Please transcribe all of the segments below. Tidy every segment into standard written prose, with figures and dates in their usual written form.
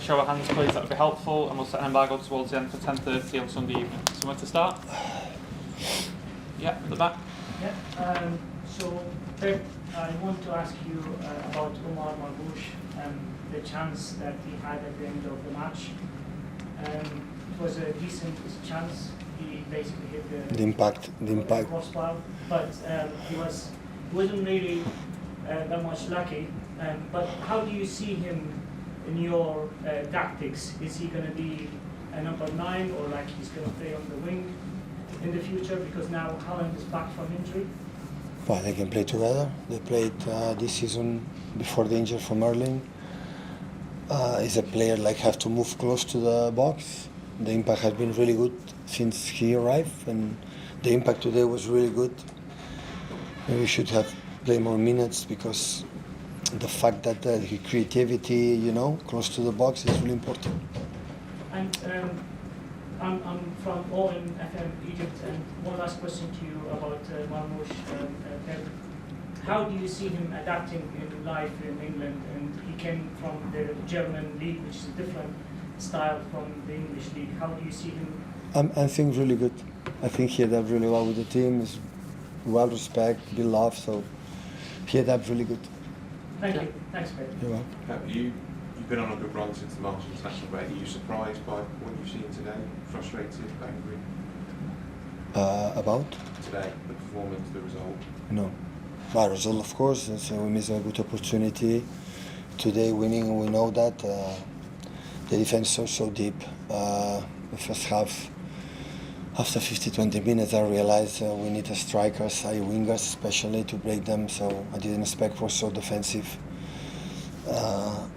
show of hands, please? That would be helpful, and we'll set an embargo towards the end for 10:30 on Sunday evening. Somewhere to start? Yeah, at the back. Yeah. So, Pep, I want to ask you about Omar Marmoush and the chance that he had at the end of the match. It was a decent chance. He basically hit the impact crossbar, but he wasn't really that much lucky. But how do you see him in your tactics? Is he going to be a number 9, or like he's going to play on the wing in the future? Because now Haaland is back from injury. Well, they can play together. They played this season before the injury from Erling. He's a player like have to move close to the box. The impact has been really good since he arrived, and the impact today was really good. Maybe we should have played more minutes, because the fact that his creativity, close to the box is really important. And I'm from Owen FM Egypt, and one last question to you about Marmoush. How do you see him adapting in life in England? And he came from the German league, which is a different style from the English league. How do you see him? I think really good. I think he adapted really well with the team. He's well respected, beloved, so he adapted really good. Thank you. Thanks, Pep. You're welcome. You've been on a good run since the March international break. Are you surprised by what you've seen today? Frustrated, angry? About? Today, the performance, the result? No. The result, of course, we missed a good opportunity. Today winning, we know that. The defense is so deep. The first half, after 50-20 minutes, I realized we need strikers, wingers especially, to break them, so I didn't expect we're so defensive.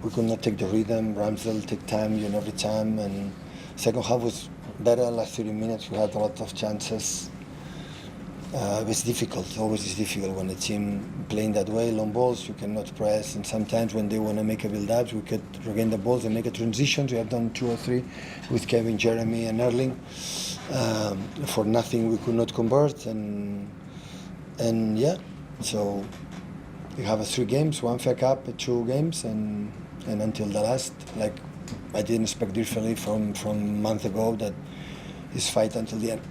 We could not take the rhythm. Ramsdale take time, every time, and second half was better. Last 30 minutes we had a lot of chances. It was difficult. Always is difficult when a team playing that way. Long balls, you cannot press, and sometimes when they want to make a build-up, we could regain the balls and make a transition. We have done 2 or 3 with Kevin, Jeremy, and Erling. For nothing, we could not convert, and yeah, so. We have 3 games, 1 FA Cup, 2 games, and until the last, like I didn't expect differently from a month ago, that is fight until the end.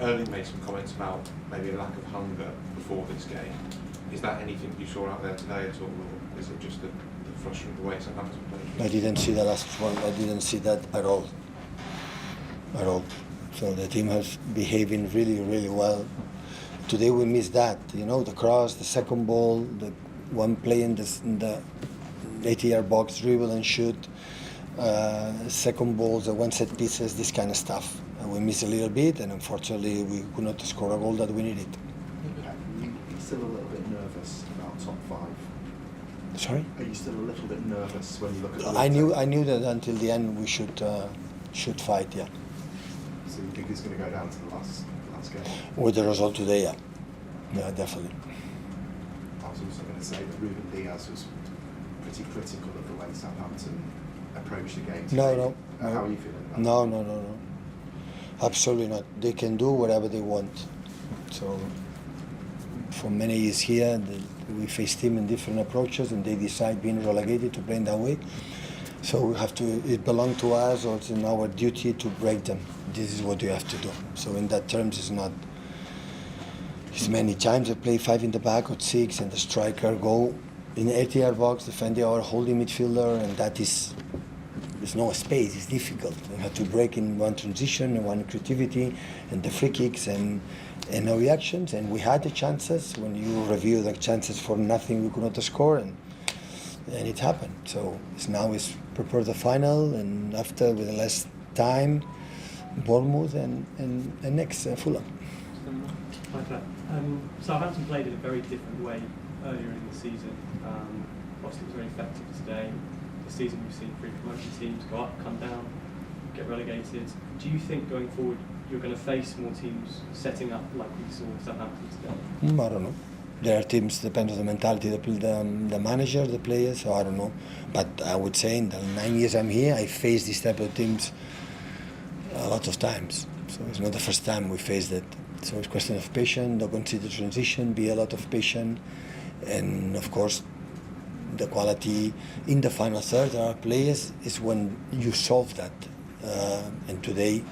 Erling made some comments about maybe a lack of hunger before this game. Is that anything you saw out there today at all, or is it just the frustrating way Southampton played? I didn't see the last one. I didn't see that at all. At all. So the team has behaving really, really well. Today we missed that, the cross, the second ball, the one play in the 80-yard box, dribble and shoot, second balls, the one set pieces, this kind of stuff. We missed a little bit, and unfortunately we could not score a goal that we needed. Are you still a little bit nervous about top 5? Sorry? Are you still a little bit nervous when you look at the I knew that until the end we should fight, yeah. So you think it's going to go down to the last game? With the result today, yeah. Yeah, definitely. I was also going to say that Ruben Diaz was pretty critical of the way Southampton approached the game today. No. How are you feeling about that? No. Absolutely not. They can do whatever they want. So, for many years here, we faced them in different approaches, and they decide being relegated to playing that way. So we have to. It belongs to us, or it's in our duty to break them. This is what you have to do. So in that terms, it's not. It's many times I play 5 in the back or 6, and the striker go in the 80-yard box, defending our holding midfielder, and that is. There's no space. It's difficult. You have to break in one transition and one creativity, and the free kicks and no reactions. And we had the chances. When you review the chances for nothing, we could not score, and it happened. So now is prepare the final, and after with the less time, Bournemouth and next Fulham. Southampton played in a very different way earlier in the season. Obviously, it was very effective today. This season, we've seen 3 promotion teams go up, come down, get relegated. Do you think going forward you're going to face more teams setting up like we saw Southampton today? I don't know. There are teams, depends on the mentality, the manager, the players, so I don't know. But I would say in the 9 years I'm here, I faced this type of teams a lot of times. So it's not the first time we faced it. So it's a question of patience, don't consider transition, be a lot of patience, and of course the quality in the final third. Our players is when you solve that. And today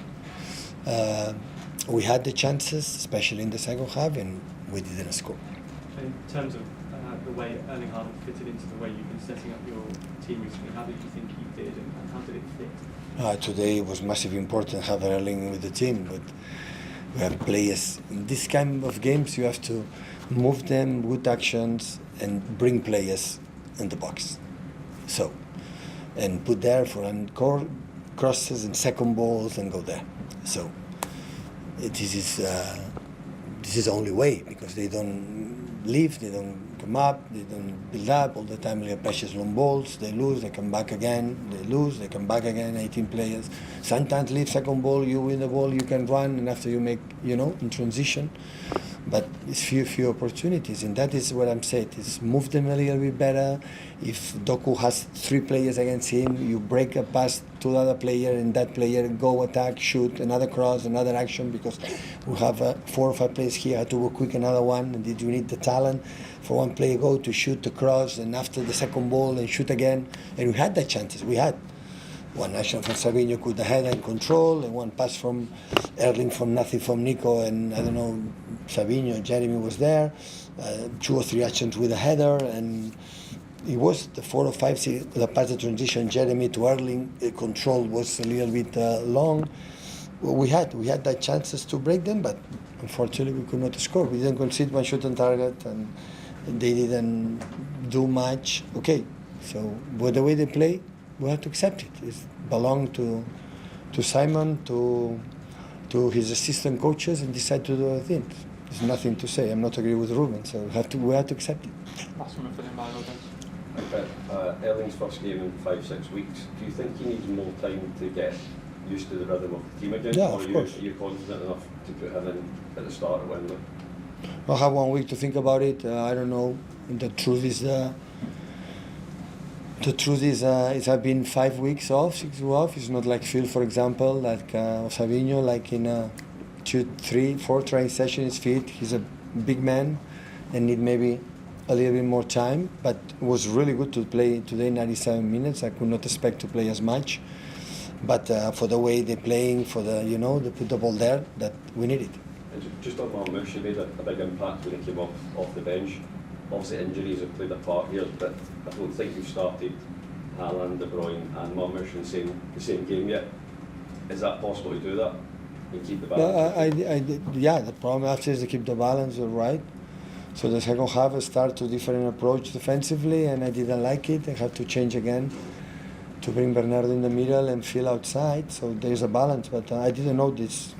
we had the chances, especially in the second half, and we didn't score. In terms of the way Erling Haaland fitted into the way you've been setting up your team recently, how did you think he did, and how did it fit? Today it was massively important to have Erling with the team, but we have players. In this kind of games, you have to move them with actions and bring players in the box. So, and put there for crosses and second balls and go there. So, this is the only way, because they don't leave, they don't come up, they don't build up all the time. They precious long balls, they lose, they come back again, they lose, they come back again. 18 players. Sometimes leave second ball, you win the ball, you can run, and after you make, in transition. But it's few opportunities, and that is what I'm saying. Is move them a little bit better. If Doku has 3 players against him, you break a pass to the other player, and that player go attack, shoot, another cross, another action, because we have 4 or 5 players here to go quick another one, and you need the talent for one player go to shoot the cross, and after the second ball and shoot again. And we had the chances. We had one action from Savinho with the header and control, and one pass from Erling from nothing from Nico, and I don't know, Savinho, Jeremy was there, 2 or 3 actions with a header, and it was the 4 or 5 the pass, the transition, Jeremy to Erling, control was a little bit long. We had the chances to break them, but unfortunately we could not score. We didn't concede one shot on target, and they didn't do much. Okay, so with the way they play, we have to accept it. It belongs to Simon, to his assistant coaches, and decide to do other things. There's nothing to say. I'm not agree with Ruben, so we have to accept it. Last one for the embargo, guys. Erling's first game in 5-6 weeks. Do you think he needs more time to get used to the rhythm of the team again? Yeah, or of course. Are you confident enough to put him in at the start of Wembley? I'll have 1 week to think about it. I don't know. The truth is, it has been 5 weeks off, 6 weeks off. It's not like Phil, for example, like Savinho, like in 2, 3, 4 training sessions, fit. He's a big man and need maybe a little bit more time, but it was really good to play today 97 minutes. I could not expect to play as much, but for the way they're playing, for the, they put the ball there, that we need it. And just on Marmoush, he made a big impact when he came off the bench. Obviously injuries have played a part here, but I don't think you've started Haaland, De Bruyne and Marmoush in the same game yet. Is that possible to do that and keep the balance? Yeah, the problem after is to keep the balance, you're right. So the second half I start to different approach defensively, and I didn't like it. I had to change again to bring Bernardo in the middle and Phil outside. So there's a balance, but I didn't know this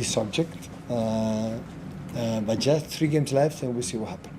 subject. But just 3 games left, and we'll see what happens.